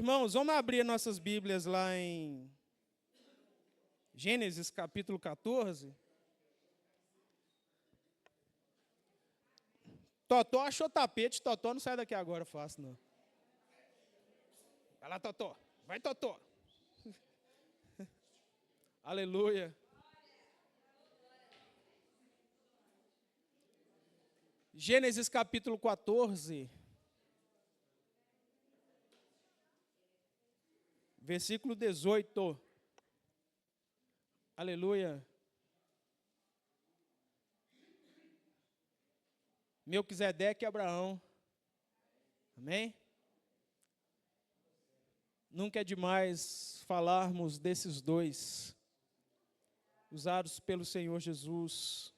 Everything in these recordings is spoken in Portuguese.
Irmãos, vamos abrir nossas Bíblias lá em Gênesis capítulo 14. Totó achou tapete, Totó não sai daqui agora fácil, não. Vai lá, Totó. Vai, Totó. Aleluia. Gênesis capítulo 14. Versículo 18. Aleluia. Melquisedeque e Abraão. Amém? Nunca é demais falarmos desses dois, usados pelo Senhor Jesus.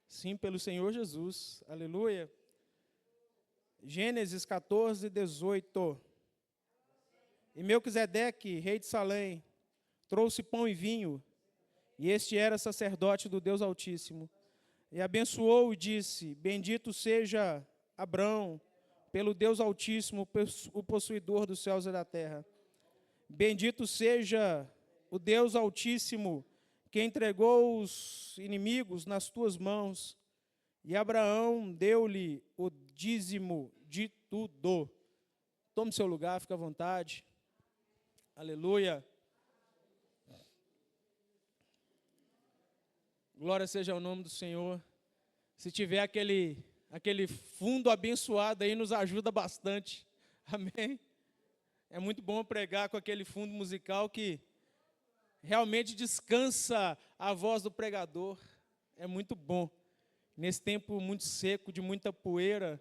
Sim, pelo Senhor Jesus. Aleluia. Gênesis 14, 18. E Melquisedeque, rei de Salém, trouxe pão e vinho, e este era sacerdote do Deus Altíssimo. E abençoou e disse: Bendito seja Abrão, pelo Deus Altíssimo, o possuidor dos céus e da terra. Bendito seja o Deus Altíssimo, que entregou os inimigos nas tuas mãos. E Abraão deu-lhe o dízimo de tudo. Tome seu lugar, fique à vontade. Aleluia. Glória seja ao nome do Senhor. Se tiver aquele fundo abençoado aí, nos ajuda bastante. Amém? É muito bom pregar com aquele fundo musical que realmente descansa a voz do pregador. É muito bom. Nesse tempo muito seco, de muita poeira,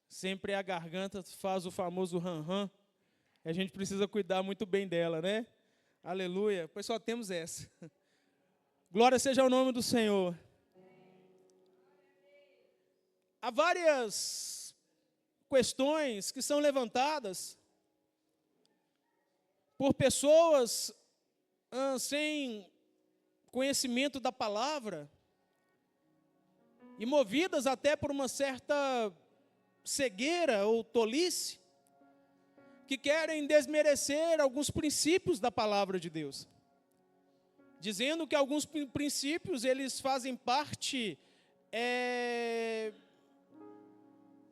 sempre a garganta faz o famoso ram-ram. A gente precisa cuidar muito bem dela, né? Aleluia. Pois só temos essa. Glória seja ao nome do Senhor. Há várias questões que são levantadas por pessoas sem conhecimento da palavra e movidas até por uma certa cegueira ou tolice, que querem desmerecer alguns princípios da palavra de Deus, dizendo que alguns princípios eles fazem parte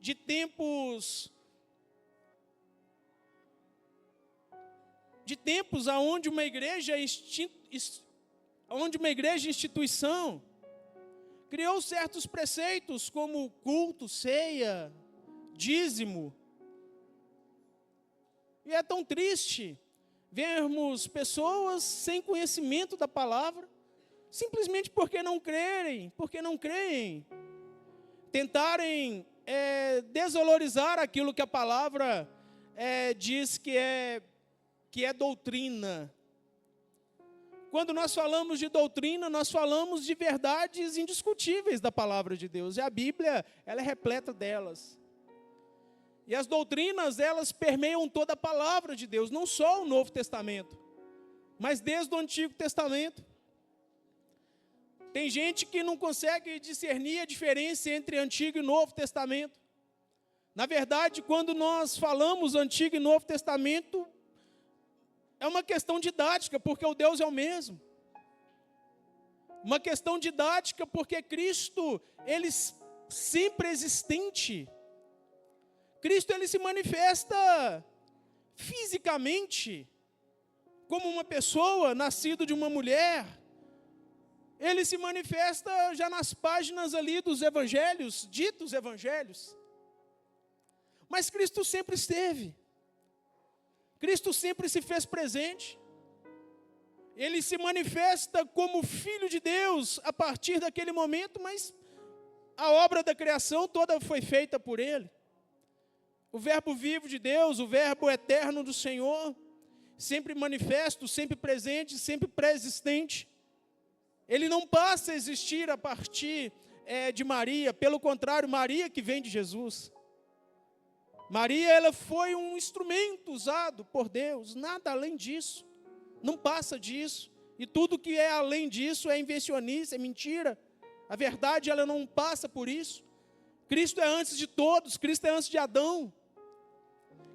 de tempos aonde uma igreja instituição criou certos preceitos como culto, ceia, dízimo. E é tão triste vermos pessoas sem conhecimento da palavra, simplesmente porque não creem, tentarem desvalorizar aquilo que a palavra diz que é doutrina. Quando nós falamos de doutrina, nós falamos de verdades indiscutíveis da palavra de Deus, e a Bíblia ela é repleta delas. E as doutrinas, elas permeiam toda a palavra de Deus, não só o Novo Testamento, mas desde o Antigo Testamento. Tem gente que não consegue discernir a diferença entre Antigo e Novo Testamento. Na verdade, quando nós falamos Antigo e Novo Testamento, é uma questão didática, porque o Deus é o mesmo. Uma questão didática, porque Cristo, ele sempre existente. Cristo ele se manifesta fisicamente como uma pessoa nascida de uma mulher. Ele se manifesta já nas páginas ali dos evangelhos, ditos evangelhos. Mas Cristo sempre esteve. Cristo sempre se fez presente. Ele se manifesta como Filho de Deus a partir daquele momento, mas a obra da criação toda foi feita por Ele. O verbo vivo de Deus, o verbo eterno do Senhor, sempre manifesto, sempre presente, sempre pré-existente. Ele não passa a existir a partir de Maria, pelo contrário, Maria que vem de Jesus. Maria, ela foi um instrumento usado por Deus, nada além disso, não passa disso. E tudo que é além disso é invencionice, é mentira. A verdade, ela não passa por isso. Cristo é antes de todos, Cristo é antes de Adão.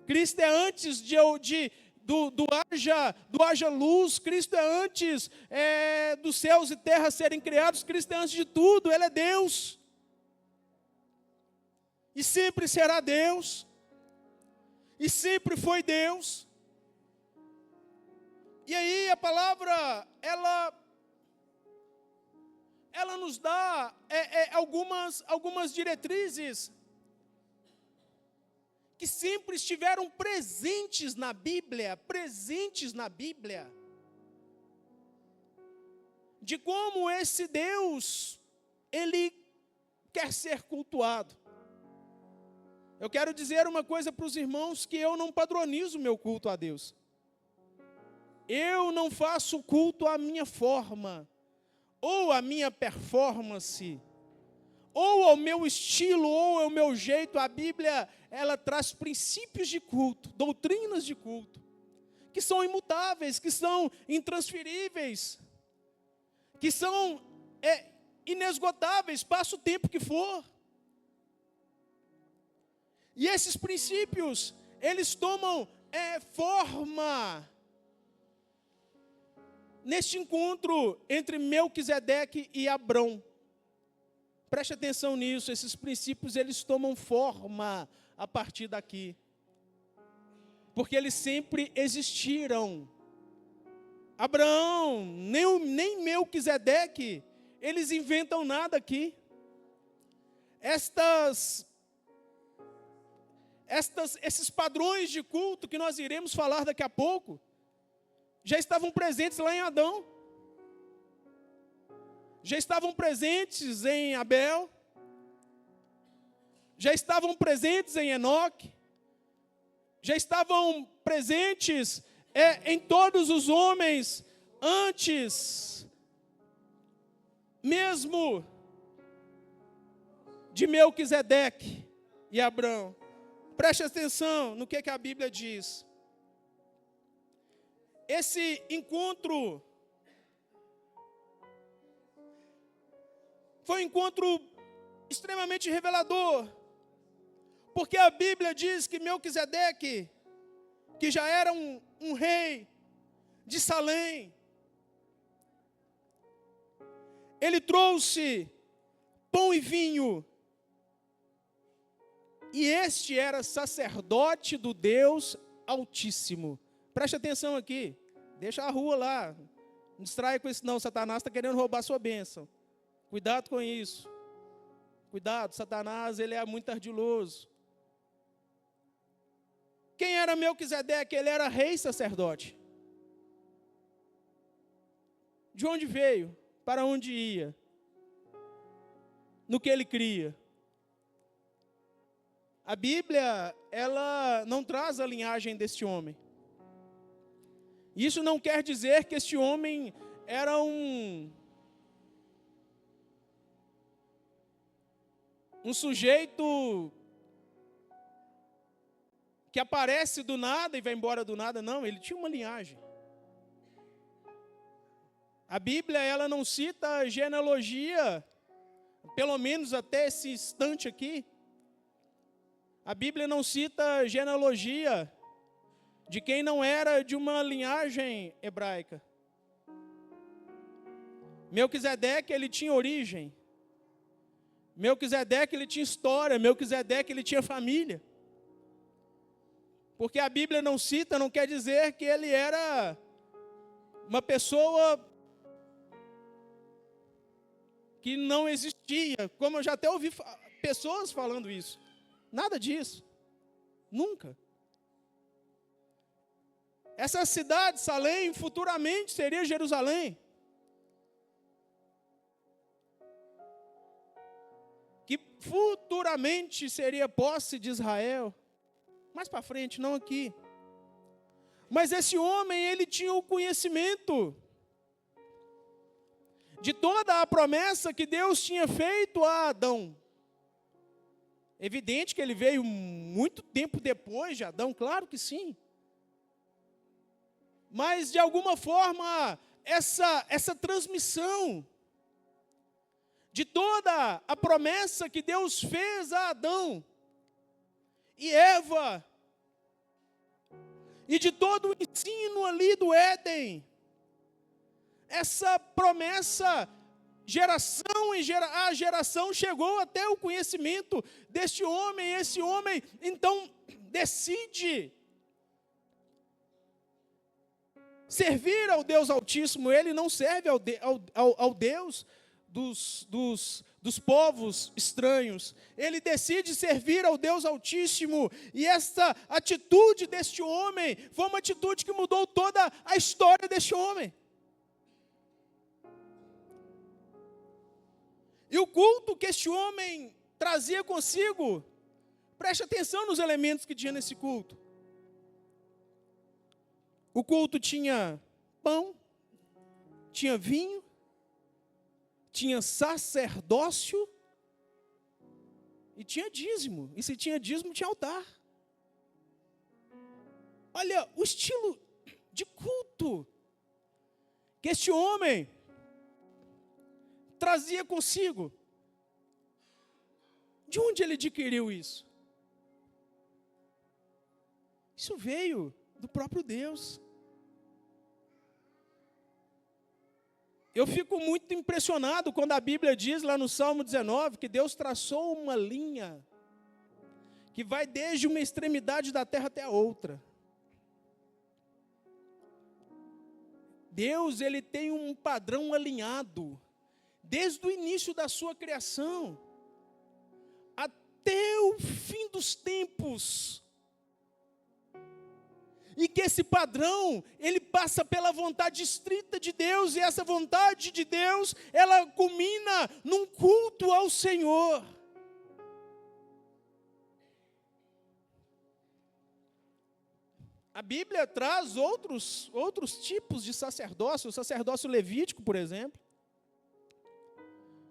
Cristo é antes do haja luz, Cristo é antes dos céus e terra serem criados, Cristo é antes de tudo, Ele é Deus. E sempre será Deus. E sempre foi Deus. E aí a palavra, ela nos dá algumas diretrizes que sempre estiveram presentes na Bíblia, de como esse Deus, Ele quer ser cultuado. Eu quero dizer uma coisa para os irmãos, que eu não padronizo o meu culto a Deus. Eu não faço culto à minha forma, ou à minha performance, ou ao meu estilo, ou ao meu jeito. A Bíblia, ela traz princípios de culto, doutrinas de culto, que são imutáveis, que são intransferíveis, que são inesgotáveis, passa o tempo que for. E esses princípios, eles tomam forma neste encontro entre Melquisedeque e Abrão. Preste atenção nisso, esses princípios, eles tomam forma a partir daqui. Porque eles sempre existiram. Abraão, nem Melquisedeque, eles inventam nada aqui. Esses padrões de culto que nós iremos falar daqui a pouco, já estavam presentes lá em Adão. Já estavam presentes em Abel. Já estavam presentes em Enoque. Já estavam presentes em todos os homens antes mesmo de Melquisedeque e Abrão. Preste atenção no que a Bíblia diz. Esse encontro foi um encontro extremamente revelador, porque a Bíblia diz que Melquisedeque, que já era um rei de Salém, ele trouxe pão e vinho, e este era sacerdote do Deus Altíssimo. Preste atenção aqui, deixa a rua lá, não distraia com isso não, Satanás está querendo roubar sua bênção. Cuidado com isso. Cuidado, Satanás, ele é muito ardiloso. Quem era Melquisedeque? Ele era rei sacerdote. De onde veio? Para onde ia? No que ele cria? A Bíblia, ela não traz a linhagem deste homem. Isso não quer dizer que este homem era um sujeito que aparece do nada e vai embora do nada. Não, ele tinha uma linhagem. A Bíblia, ela não cita genealogia, pelo menos até esse instante aqui. A Bíblia não cita genealogia de quem não era de uma linhagem hebraica. Melquisedeque, ele tinha origem. Melquisedeque, ele tinha história. Melquisedeque, ele tinha família. Porque a Bíblia não cita, não quer dizer que ele era uma pessoa que não existia. Como eu já até ouvi pessoas falando isso. Nada disso. Nunca. Essa cidade, Salém, futuramente seria Jerusalém. Que futuramente seria posse de Israel. Mais para frente, não aqui. Mas esse homem, ele tinha o conhecimento de toda a promessa que Deus tinha feito a Adão. Evidente que ele veio muito tempo depois de Adão, claro que sim. Mas, de alguma forma, essa transmissão de toda a promessa que Deus fez a Adão e Eva, e de todo o ensino ali do Éden. Essa promessa, geração em geração, chegou até o conhecimento deste homem. Esse homem, então, decide servir ao Deus Altíssimo. Ele não serve ao Deus dos povos estranhos. Ele decide servir ao Deus Altíssimo. E essa atitude deste homem foi uma atitude que mudou toda a história deste homem. E o culto que este homem trazia consigo, preste atenção nos elementos que tinha nesse culto. O culto tinha pão, tinha vinho, tinha sacerdócio e tinha dízimo. E se tinha dízimo, tinha altar. Olha o estilo de culto que este homem trazia consigo. De onde ele adquiriu isso? Isso veio do próprio Deus. Eu fico muito impressionado quando a Bíblia diz lá no Salmo 19 que Deus traçou uma linha que vai desde uma extremidade da terra até a outra. Deus, ele tem um padrão alinhado desde o início da sua criação até o fim dos tempos. E que esse padrão, ele passa pela vontade estrita de Deus, e essa vontade de Deus, ela culmina num culto ao Senhor. A Bíblia traz outros tipos de sacerdócio. O sacerdócio levítico, por exemplo,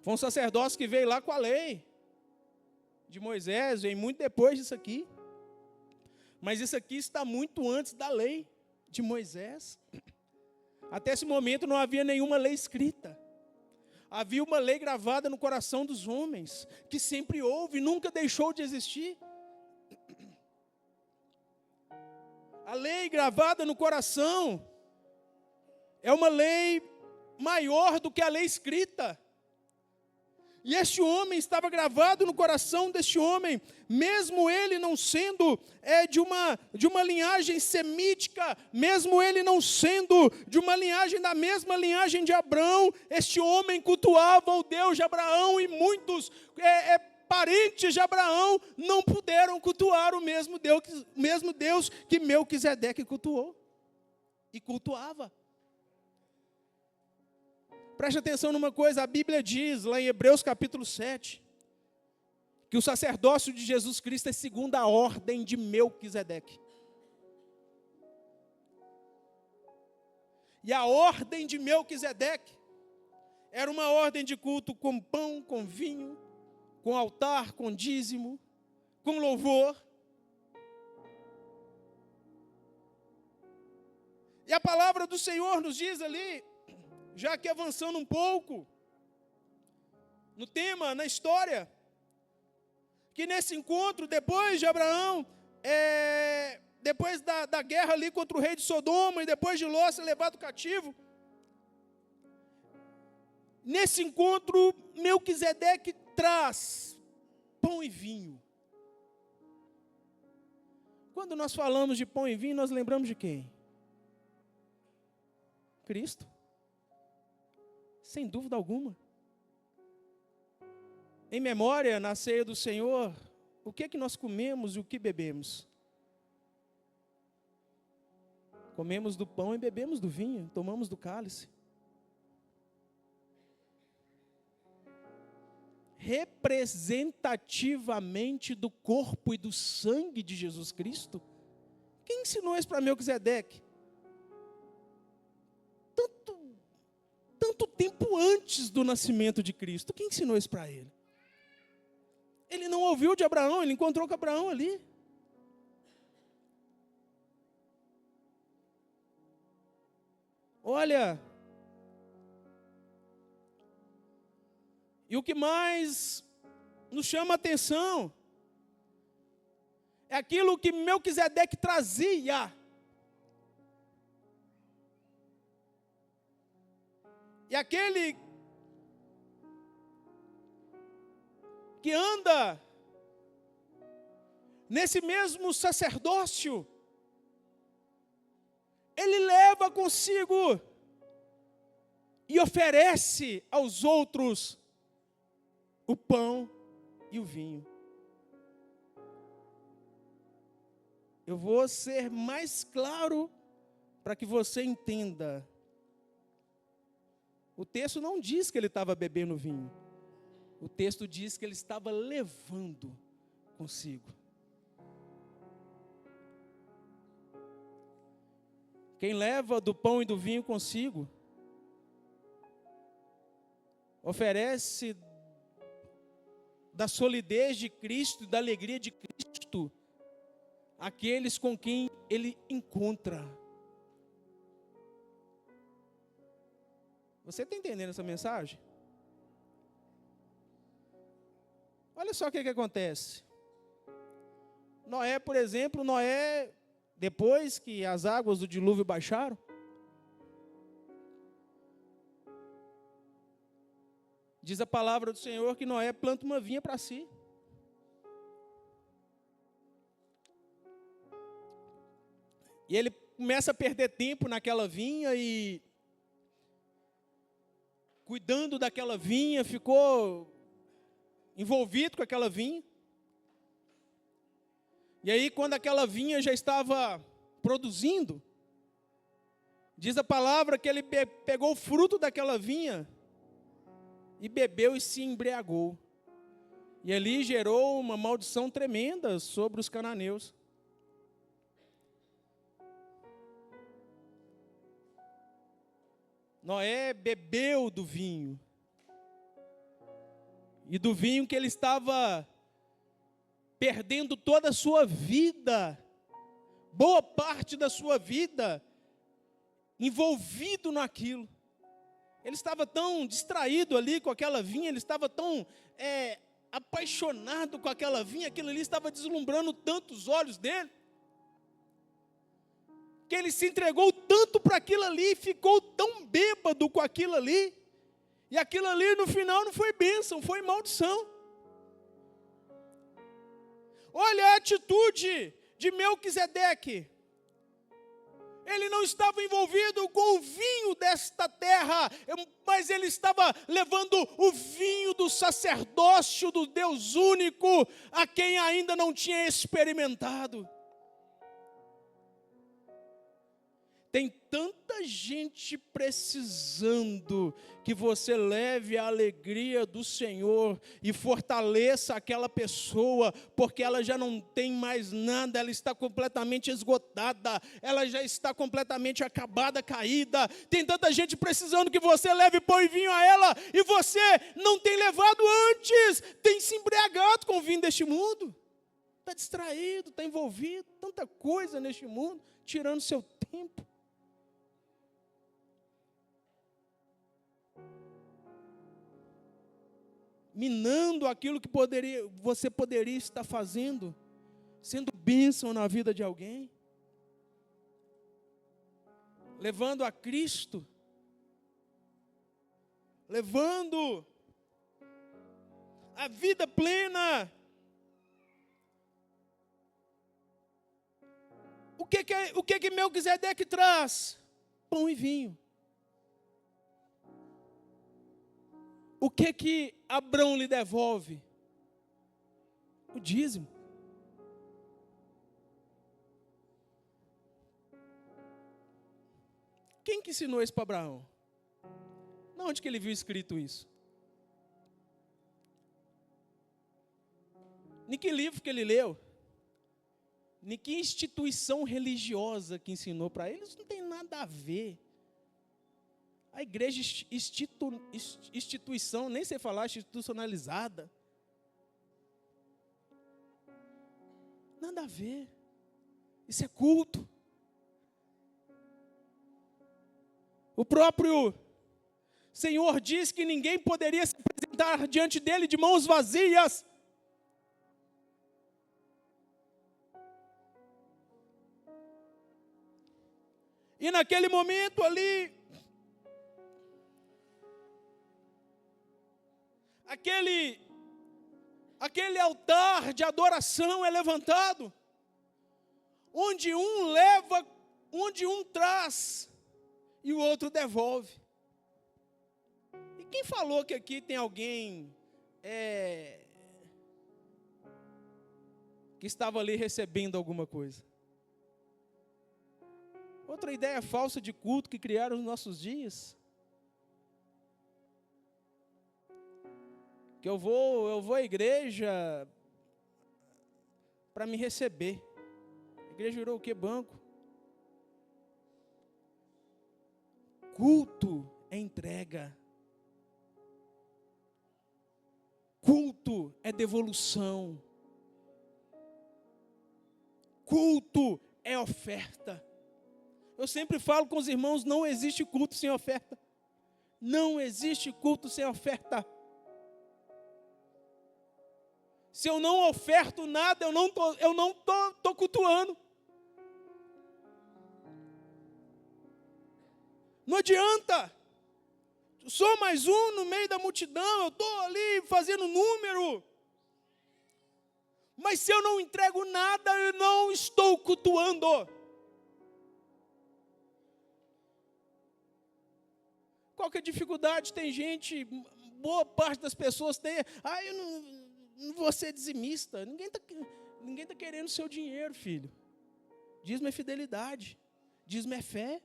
foi um sacerdócio que veio lá com a lei de Moisés, veio muito depois disso aqui. Mas isso aqui está muito antes da lei de Moisés. Até esse momento não havia nenhuma lei escrita. Havia uma lei gravada no coração dos homens, que sempre houve e nunca deixou de existir. A lei gravada no coração é uma lei maior do que a lei escrita. E este homem estava gravado no coração deste homem, mesmo ele não sendo de uma linhagem semítica, mesmo ele não sendo de uma linhagem da mesma linhagem de Abraão, este homem cultuava o Deus de Abraão, e muitos parentes de Abraão não puderam cultuar o mesmo Deus que Melquisedeque cultuou e cultuava. Preste atenção numa coisa, a Bíblia diz, lá em Hebreus capítulo 7, que o sacerdócio de Jesus Cristo é segundo a ordem de Melquisedeque. E a ordem de Melquisedeque era uma ordem de culto com pão, com vinho, com altar, com dízimo, com louvor. E a palavra do Senhor nos diz ali, já que avançando um pouco no tema, na história, que nesse encontro, depois de Abraão, depois da guerra ali contra o rei de Sodoma, e depois de Ló ser levado cativo, nesse encontro, Melquisedeque traz pão e vinho. Quando nós falamos de pão e vinho, nós lembramos de quem? Cristo. Sem dúvida alguma. Em memória, na ceia do Senhor, o que é que nós comemos e o que bebemos? Comemos do pão e bebemos do vinho, tomamos do cálice. Representativamente do corpo e do sangue de Jesus Cristo. Quem ensinou isso para Melquisedeque? Tanto tempo antes do nascimento de Cristo. Quem ensinou isso para ele? Ele não ouviu de Abraão, ele encontrou com Abraão ali. Olha, e o que mais nos chama a atenção é aquilo que Melquisedeque trazia E aquele que anda nesse mesmo sacerdócio, ele leva consigo e oferece aos outros o pão e o vinho. Eu vou ser mais claro para que você entenda. O texto não diz que ele estava bebendo vinho. O texto diz que ele estava levando consigo. Quem leva do pão e do vinho consigo, oferece da solidez de Cristo, da alegria de Cristo, àqueles com quem ele encontra. Você está entendendo essa mensagem? Olha só o que acontece. Noé, por exemplo, depois que as águas do dilúvio baixaram, diz a palavra do Senhor que Noé planta uma vinha para si. E ele começa a perder tempo naquela vinha e cuidando daquela vinha, ficou envolvido com aquela vinha. E aí, quando aquela vinha já estava produzindo, diz a palavra que ele pegou o fruto daquela vinha e bebeu e se embriagou. E ali gerou uma maldição tremenda sobre os cananeus. Noé bebeu do vinho. E do vinho que ele estava perdendo toda a sua vida, boa parte da sua vida, envolvido naquilo. Ele estava tão distraído ali com aquela vinha, ele estava tão apaixonado com aquela vinha, aquilo ali estava deslumbrando tanto os olhos dele, que ele se entregou tanto para aquilo ali, ficou tão bêbado com aquilo ali, e aquilo ali no final não foi bênção, foi maldição. Olha a atitude de Melquisedeque. Ele não estava envolvido com o vinho desta terra, mas ele estava levando o vinho do sacerdócio do Deus único, a quem ainda não tinha experimentado. Tem tanta gente precisando que você leve a alegria do Senhor e fortaleça aquela pessoa, porque ela já não tem mais nada, ela está completamente esgotada, ela já está completamente acabada, caída. Tem tanta gente precisando que você leve pão e vinho a ela, e você não tem levado antes, tem se embriagado com o vinho deste mundo, está distraído, está envolvido, tanta coisa neste mundo, tirando seu tempo. Minando aquilo que você poderia estar fazendo, sendo bênção na vida de alguém, levando a Cristo, levando a vida plena. O que Melquisedeque traz? Pão e vinho. O que Abrão lhe devolve? O dízimo. Quem que ensinou isso para Abraão? Onde que ele viu escrito isso? Em que livro que ele leu? Em que instituição religiosa que ensinou para ele? Isso não tem nada a ver. A igreja instituição, nem sei falar, institucionalizada. Nada a ver. Isso é culto. O próprio Senhor diz que ninguém poderia se apresentar diante dele de mãos vazias. E naquele momento ali, aquele altar de adoração é levantado, onde um leva, onde um traz e o outro devolve. E quem falou que aqui tem alguém que estava ali recebendo alguma coisa? Outra ideia falsa de culto que criaram nos nossos dias. Que eu vou à igreja para me receber. A igreja virou o quê? Banco. Culto é entrega. Culto é devolução. Culto é oferta. Eu sempre falo com os irmãos, não existe culto sem oferta. Não existe culto sem oferta. Se eu não oferto nada, eu não tô cultuando. Não adianta. Eu sou mais um no meio da multidão, eu estou ali fazendo número. Mas se eu não entrego nada, eu não estou cultuando. Qual que é a dificuldade? Tem gente, boa parte das pessoas tem, eu não vou ser dizimista. Ninguém tá querendo o seu dinheiro, filho. Dízimo é fidelidade. Dízimo é fé.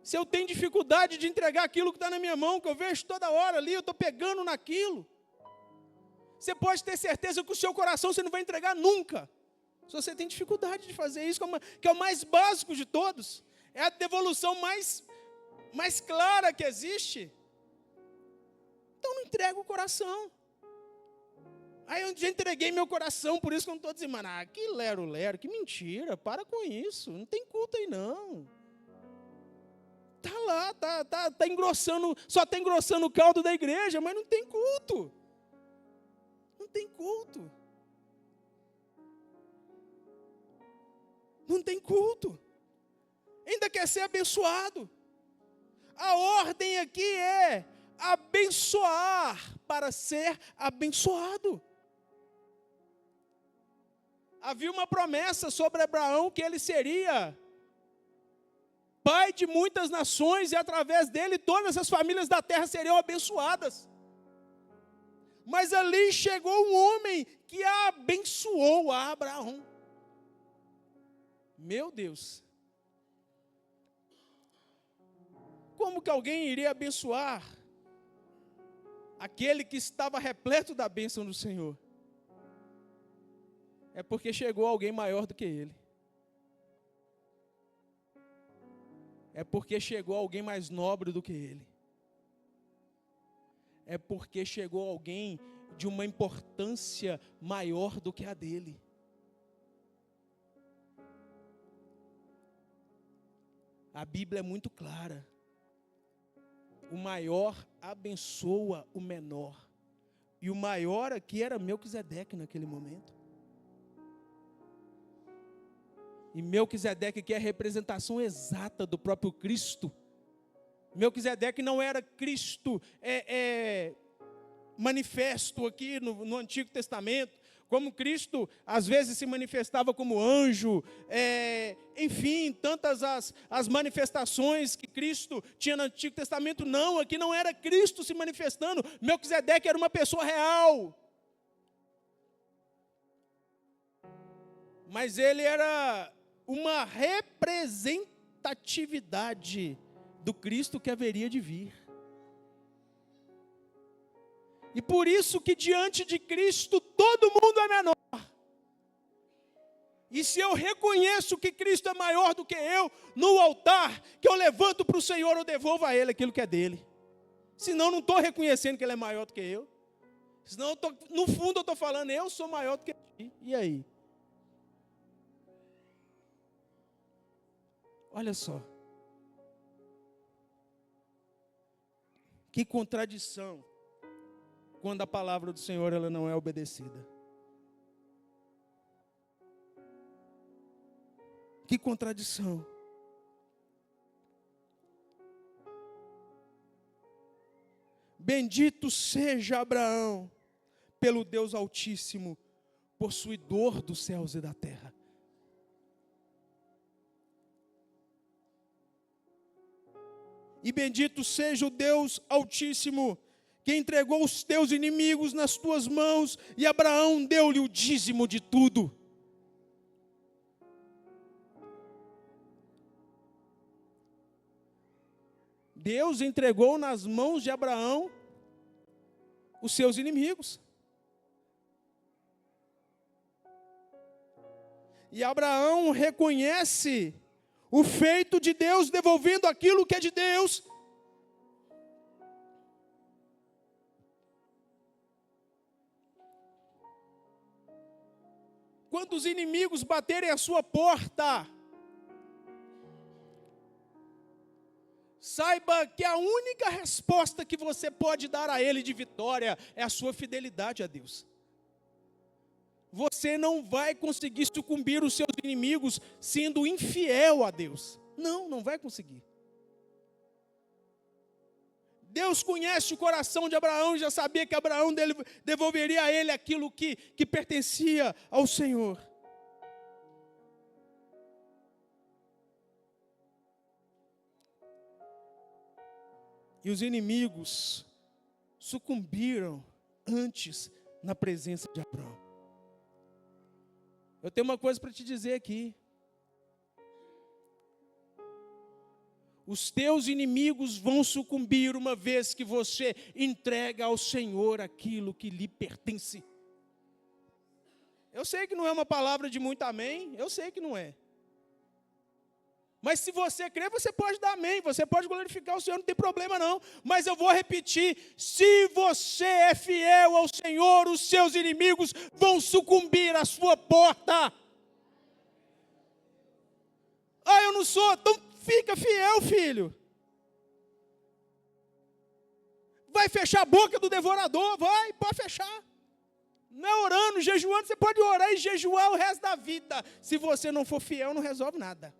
Se eu tenho dificuldade de entregar aquilo que está na minha mão, que eu vejo toda hora ali, eu estou pegando naquilo. Você pode ter certeza que o seu coração você não vai entregar nunca. Se você tem dificuldade de fazer isso, que é o mais básico de todos. É a devolução mais clara que existe. Então não entrega o coração. Aí eu já entreguei meu coração, por isso que eu não estou dizimando. Que lero, que mentira, para com isso. Não tem culto aí não. Está lá, tá engrossando, só está engrossando o caldo da igreja, mas não tem culto. Não tem culto. Não tem culto. Ainda quer ser abençoado. A ordem aqui é abençoar para ser abençoado. Havia uma promessa sobre Abraão que ele seria pai de muitas nações e através dele todas as famílias da terra seriam abençoadas. Mas ali chegou um homem que abençoou a Abraão. Meu Deus. Como que alguém iria abençoar aquele que estava repleto da bênção do Senhor? É porque chegou alguém maior do que ele. É porque chegou alguém mais nobre do que ele. É porque chegou alguém de uma importância maior do que a dele. A Bíblia é muito clara. O maior abençoa o menor. E o maior aqui era Melquisedeque naquele momento. E Melquisedeque aqui é a representação exata do próprio Cristo. Melquisedeque não era Cristo manifesto aqui no Antigo Testamento, como Cristo às vezes se manifestava como anjo, enfim, tantas as manifestações que Cristo tinha no Antigo Testamento. Não, aqui não era Cristo se manifestando, Melquisedeque era uma pessoa real. Mas ele era uma representatividade do Cristo que haveria de vir. E por isso que diante de Cristo todo mundo é menor. E se eu reconheço que Cristo é maior do que eu, no altar, que eu levanto para o Senhor, eu devolvo a Ele aquilo que é dele. Senão eu não estou reconhecendo que Ele é maior do que eu. Senão, no fundo eu estou falando, eu sou maior do que ele. E aí? Olha só. Que contradição quando a palavra do Senhor ela não é obedecida. Que contradição. Bendito seja Abraão pelo Deus Altíssimo, possuidor dos céus e da terra. E bendito seja o Deus Altíssimo, que entregou os teus inimigos nas tuas mãos, e Abraão deu-lhe o dízimo de tudo. Deus entregou nas mãos de Abraão os seus inimigos. E Abraão reconhece o feito de Deus, devolvendo aquilo que é de Deus. Quando os inimigos baterem a sua porta, saiba que a única resposta que você pode dar a ele de vitória é a sua fidelidade a Deus. Você não vai conseguir sucumbir os seus inimigos sendo infiel a Deus. Não vai conseguir. Deus conhece o coração de Abraão e já sabia que Abraão devolveria a ele aquilo que pertencia ao Senhor. E os inimigos sucumbiram antes na presença de Abraão. Eu tenho uma coisa para te dizer aqui. Os teus inimigos vão sucumbir uma vez que você entrega ao Senhor aquilo que lhe pertence. Eu sei que não é uma palavra de muito amém, eu sei que não é. Mas se você crer, você pode dar amém, você pode glorificar o Senhor, não tem problema não. Mas eu vou repetir, se você é fiel ao Senhor, os seus inimigos vão sucumbir à sua porta. Ah, eu não sou, então fica fiel, filho. Vai fechar a boca do devorador, pode fechar. Não é orando, jejuando, você pode orar e jejuar o resto da vida. Se você não for fiel, não resolve nada.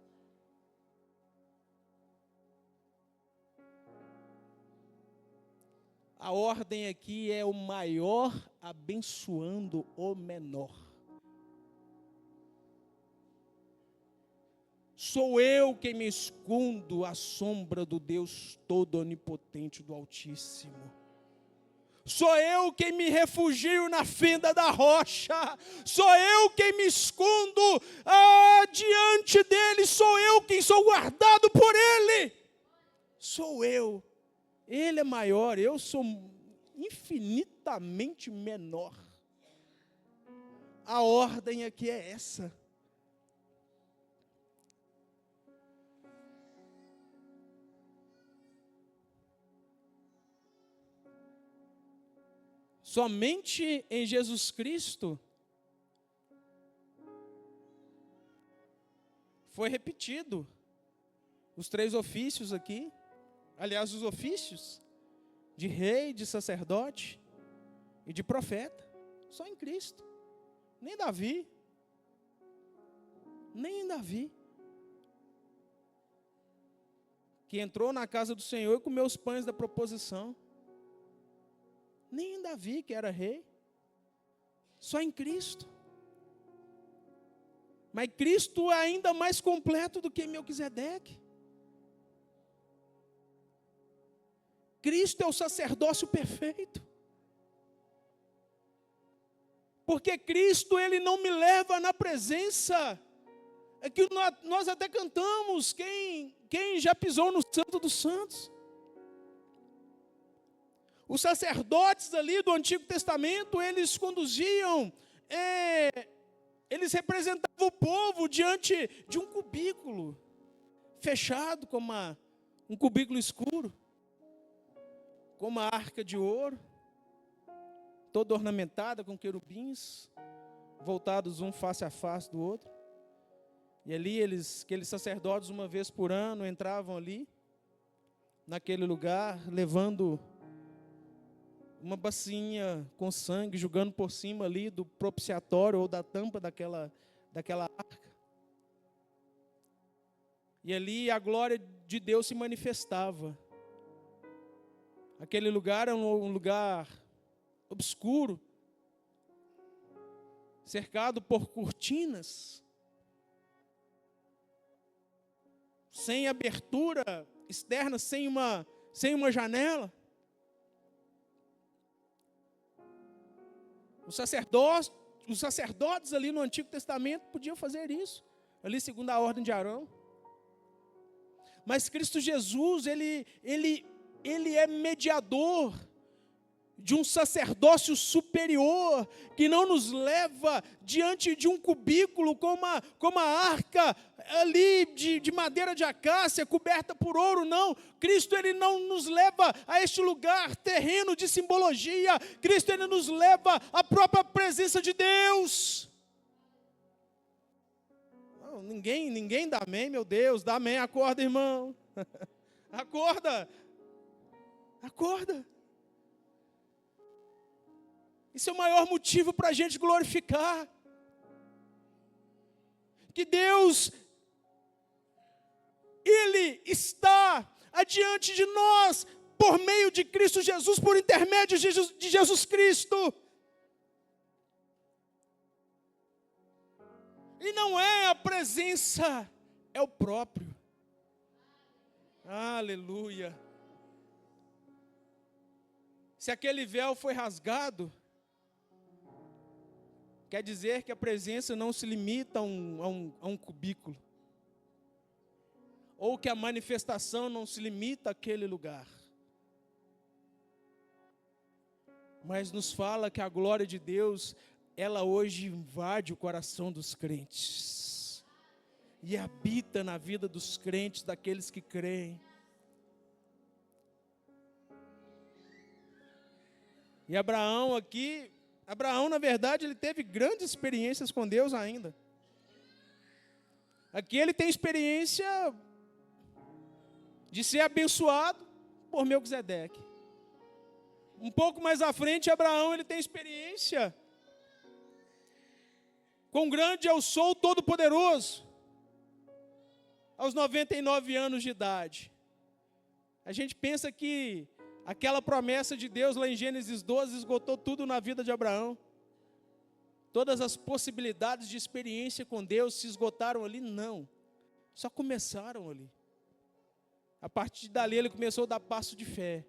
A ordem aqui é o maior abençoando o menor. Sou eu quem me escondo à sombra do Deus Todo-Onipotente do Altíssimo. Sou eu quem me refugio na fenda da rocha. Sou eu quem me escondo diante dele. Sou eu quem sou guardado por ele. Sou eu. Ele é maior, eu sou infinitamente menor. A ordem aqui é essa. Somente em Jesus Cristo foi repetido os 3 ofícios aqui. Aliás, os ofícios de rei, de sacerdote e de profeta, só em Cristo. Nem Davi, que entrou na casa do Senhor e comeu os pães da proposição. Nem Davi, que era rei, só em Cristo. Mas Cristo é ainda mais completo do que Melquisedeque. Cristo é o sacerdócio perfeito. Porque Cristo, Ele não me leva na presença. É que nós até cantamos, quem já pisou no Santo dos Santos. Os sacerdotes ali do Antigo Testamento, eles conduziam, eles representavam o povo diante de um cubículo fechado, como um cubículo escuro. Com uma arca de ouro, toda ornamentada com querubins, voltados um face a face do outro. E ali aqueles sacerdotes, uma vez por ano, entravam ali, naquele lugar, levando uma bacinha com sangue, jogando por cima ali do propiciatório ou da tampa daquela arca. E ali a glória de Deus se manifestava. Aquele lugar é um lugar obscuro, cercado por cortinas, sem abertura externa, sem uma janela. Os sacerdotes ali no Antigo Testamento podiam fazer isso, ali segundo a ordem de Arão. Mas Cristo Jesus, ele é mediador de um sacerdócio superior, que não nos leva diante de um cubículo com uma arca ali de madeira de acácia, coberta por ouro, não. Cristo, ele não nos leva a este lugar terreno de simbologia. Cristo, ele nos leva à própria presença de Deus. Não, ninguém dá amém, meu Deus, dá amém, acorda, irmão. Acorda. Esse é o maior motivo para a gente glorificar. Que Deus, Ele está adiante de nós, por meio de Cristo Jesus, por intermédio de Jesus Cristo. E não é a presença, é o próprio. Aleluia. Se aquele véu foi rasgado, quer dizer que a presença não se limita a um cubículo. Ou que a manifestação não se limita àquele lugar. Mas nos fala que a glória de Deus, ela hoje invade o coração dos crentes. E habita na vida dos crentes, daqueles que creem. E Abraão, na verdade, ele teve grandes experiências com Deus ainda. Aqui ele tem experiência de ser abençoado por Melquisedeque. Um pouco mais à frente, Abraão, ele tem experiência com grande eu sou todo-poderoso, aos 99 anos de idade. A gente pensa que aquela promessa de Deus lá em Gênesis 12 esgotou tudo na vida de Abraão. Todas as possibilidades de experiência com Deus se esgotaram ali? Não. Só começaram ali. A partir dali ele começou a dar passo de fé.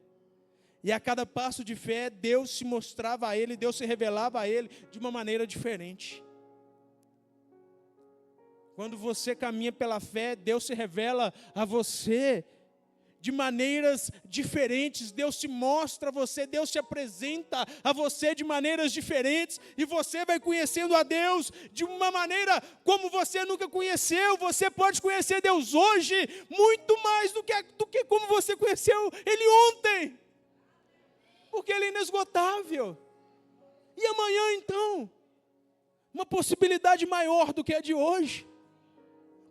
E a cada passo de fé, Deus se mostrava a ele, Deus se revelava a ele de uma maneira diferente. Quando você caminha pela fé, Deus se revela a você de maneiras diferentes. Deus se mostra a você, Deus se apresenta a você de maneiras diferentes, e você vai conhecendo a Deus de uma maneira como você nunca conheceu. Você pode conhecer Deus hoje muito mais do que como você conheceu Ele ontem, porque Ele é inesgotável. E amanhã então, uma possibilidade maior do que a de hoje,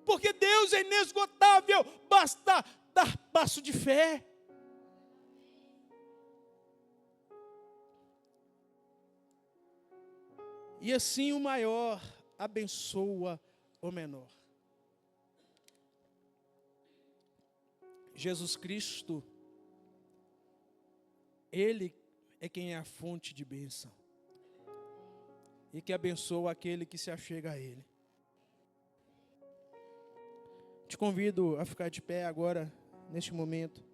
porque Deus é inesgotável. Basta dar passo de fé. E assim o maior abençoa o menor. Jesus Cristo, Ele é quem é a fonte de bênção, e que abençoa aquele que se achega a Ele. Te convido a ficar de pé agora, neste momento.